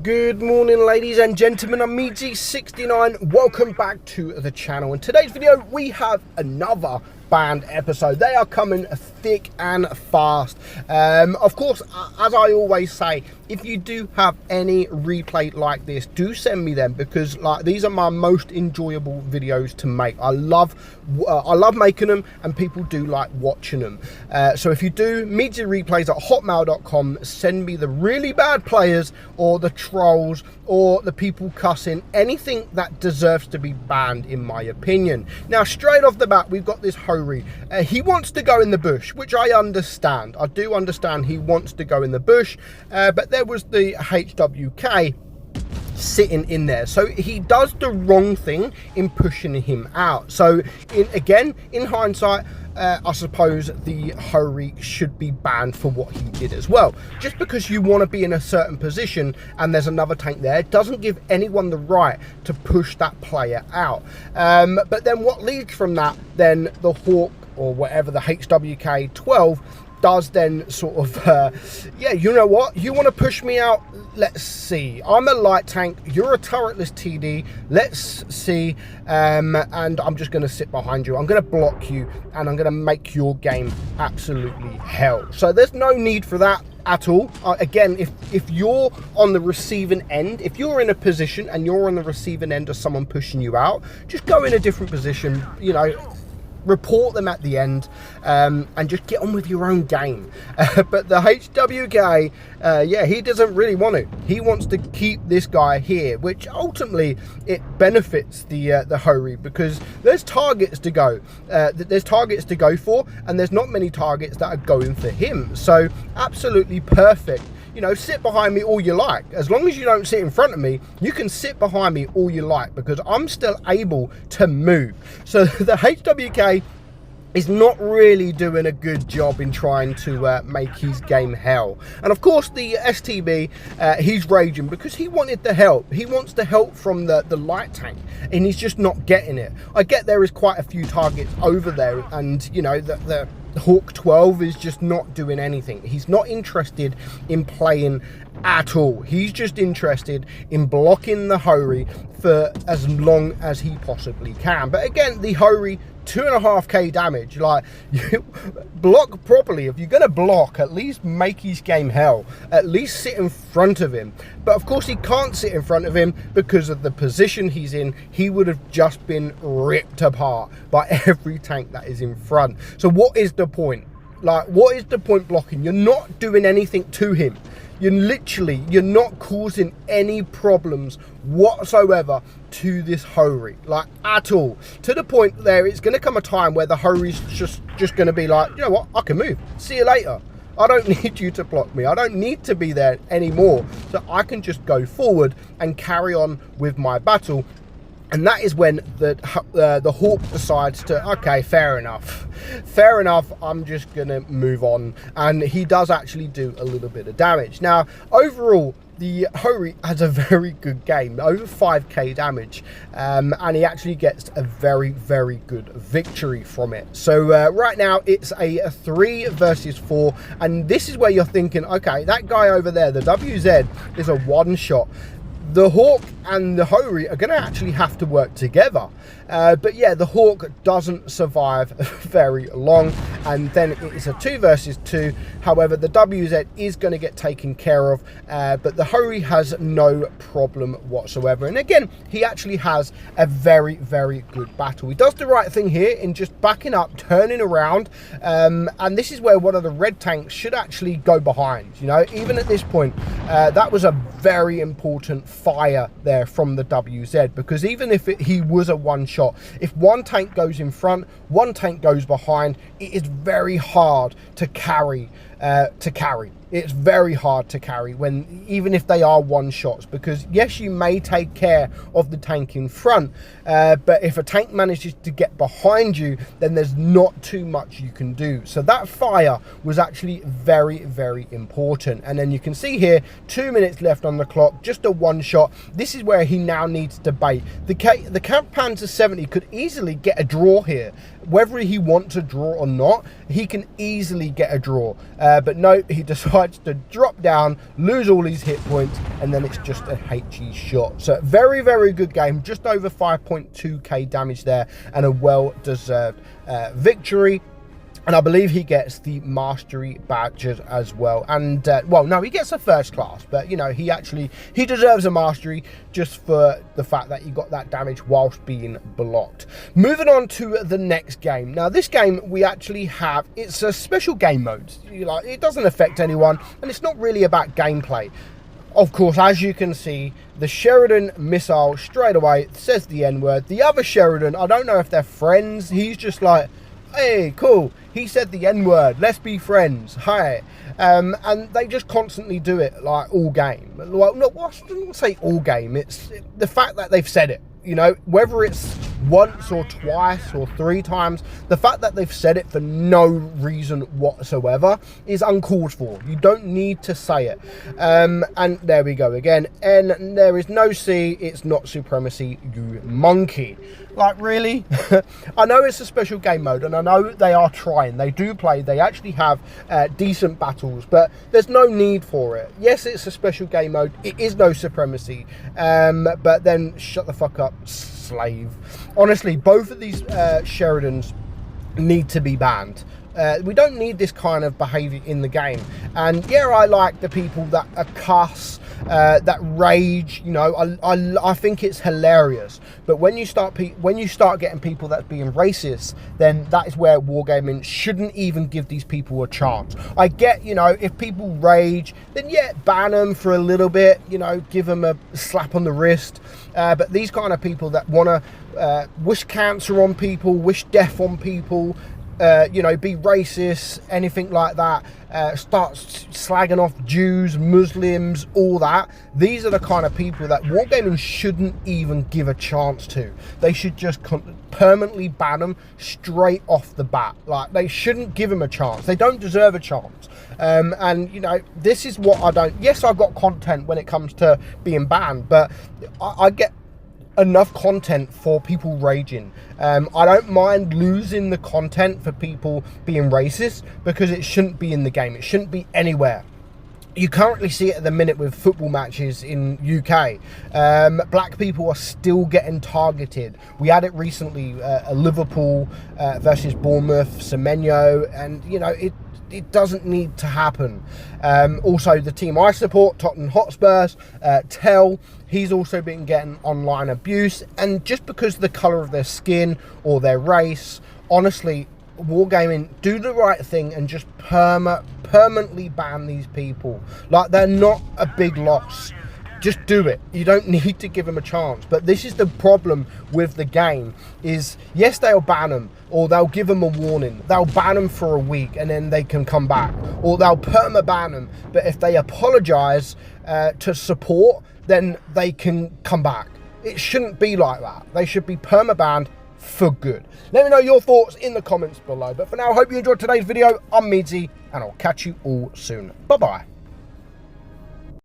Good morning, ladies and gentlemen. I'm meadsyreplays. Welcome back to the channel. In today's video, we have another banned episode. They are coming thick and fast. Of course, as I always say, if you do have any replay like this, do send me them, because these are my most enjoyable videos to make. I love making them, and people do like watching them. So if you do, meadsyreplays@hotmail.com. send me the really bad players, or the trolls, or the people cussing, anything that deserves to be banned, in my opinion. Now, straight off the bat, we've got this Hori. He wants to go in the bush, which I understand. I do understand he wants to go in the bush, but there was the HWK sitting in there, so he does the wrong thing in pushing him out. So in hindsight, I suppose the Hori should be banned for what he did as well. Just because you want to be in a certain position and there's another tank there, doesn't give anyone the right to push that player out. But then what leads from that, then the Hawk, or whatever, the HWK 12 does then sort of, yeah, you know what, you want to push me out? Let's see. I'm a light tank, you're a turretless TD, let's see. And I'm just going to sit behind you, I'm going to block you, and I'm going to make your game absolutely hell. So there's no need for that at all. Again, if you're on the receiving end, if you're in a position and you're on the receiving end of someone pushing you out, just go in a different position, you know, report them at the end, and just get on with your own game. But the HWK, yeah, he doesn't really want to. He wants to keep this guy here, which ultimately it benefits the Hori, because there's targets to go. There's targets to go for, and there's not many targets that are going for him. So absolutely perfect. You know, sit behind me all you like. As long as you don't sit in front of me, you can sit behind me all you like, because I'm still able to move. So the HWK is not really doing a good job in trying to make his game hell. And of course the STB, he's raging because he wanted the help. He wants the help from the light tank, and he's just not getting it. I get there is quite a few targets over there, and you know, the Hawk 12 is just not doing anything. He's not interested in playing at all. He's just interested in blocking the Hori for as long as he possibly can. But again, the Hori, 2.5k damage. Like, you block properly. If you're going to block, at least make his game hell. At least sit in front of him. But of course he can't sit in front of him because of the position he's in. He would have just been ripped apart by every tank that is in front. So what is the point? Like, what is the point blocking? You're not doing anything to him. You're not causing any problems whatsoever to this Hori, like, at all. To the point there, it's going to come a time where the Hori's just going to be like, you know what, I can move. See you later. I don't need you to block me. I don't need to be there anymore. So I can just go forward and carry on with my battle. And that is when the Hawk decides to, okay, fair enough, I'm just gonna move on. And he does actually do a little bit of damage. Now, overall, the Hori has a very good game, over 5k damage, and he actually gets a very, very good victory from it. So right now it's a 3 versus 4, and this is where you're thinking, okay, that guy over there, the WZ, is a one-shot. The Hawk and the Hori are going to actually have to work together. But yeah, the Hawk doesn't survive very long, and then it's a 2 versus 2. However, the WZ is going to get taken care of, but the Hori has no problem whatsoever. And again, he actually has a very, very good battle. He does the right thing here in just backing up, turning around, and this is where one of the red tanks should actually go behind. You know, even at this point, that was a very important fire there from the WZ, because even if he was a one-shot, if one tank goes in front, one tank goes behind, it is very hard to carry. It's very hard to carry when, even if they are one shots, because yes, you may take care of the tank in front, but if a tank manages to get behind you, then there's not too much you can do. So that fire was actually very, very important. And then you can see here, 2 minutes left on the clock, just a one shot. This is where he now needs to bait. The Camp Panzer 70 could easily get a draw here, whether he wants a draw or not, he can easily get a draw. But no, he decides to drop down, lose all his hit points, and then it's just a HE shot. So very, very good game. Just over 5.2k damage there, and a well-deserved victory. And I believe he gets the mastery badges as well. And, well, no, he gets a first class. But, you know, he deserves a mastery just for the fact that he got that damage whilst being blocked. Moving on to the next game. Now, this game we actually have, it's a special game mode. Like, it doesn't affect anyone, and it's not really about gameplay. Of course, as you can see, the Sheridan missile straight away says the N-word. The other Sheridan, I don't know if they're friends. He's just like, hey, cool, he said the N-word, let's be friends, hi. And they just constantly do it, like, all game. Well, no, I shouldn't say all game, it's the fact that they've said it, you know, whether it's once or twice or 3 times, the fact that they've said it for no reason whatsoever is uncalled for. You don't need to say it. And there we go again. And there is no C, it's not supremacy, you monkey. Like, really? I know it's a special game mode, and I know they are trying. They do play. They actually have decent battles, but there's no need for it. Yes, it's a special game mode. It is no supremacy. But then shut the fuck up, slave. Honestly, both of these Sheridans need to be banned. We don't need this kind of behaviour in the game. And yeah, I like the people that are cuss, that rage. You know, I think it's hilarious. But when you start getting people that's being racist, then that is where wargaming shouldn't even give these people a chance. I get, you know, if people rage, then yeah, ban them for a little bit. You know, give them a slap on the wrist. But these kind of people that want to wish cancer on people, wish death on people, you know, be racist, anything like that, start slagging off Jews, Muslims, all that. These are the kind of people that wargaming shouldn't even give a chance to. They should just permanently ban them straight off the bat. Like, they shouldn't give them a chance. They don't deserve a chance. And, you know, this is what I don't... Yes, I've got content when it comes to being banned, but I get enough content for people raging. I don't mind losing the content for people being racist, because it shouldn't be in the game. It shouldn't be anywhere. You currently see it at the minute with football matches in UK. Black people are still getting targeted. We had it recently, Liverpool versus Bournemouth, Semenyo, and you know, it doesn't need to happen. Also, the team I support, Tottenham Hotspurs, Tell, he's also been getting online abuse, and just because of the colour of their skin or their race, honestly, wargaming, do the right thing and just permanently ban these people. Like, they're not a big loss. Just do it. You don't need to give them a chance. But this is the problem with the game, is yes, they'll ban them, or they'll give them a warning. They'll ban them for a week and then they can come back, or they'll perma-ban them. But if they apologise to support, then they can come back. It shouldn't be like that. They should be perma-banned for good. Let me know your thoughts in the comments below. But for now, I hope you enjoyed today's video. I'm Meadsy, and I'll catch you all soon. Bye-bye.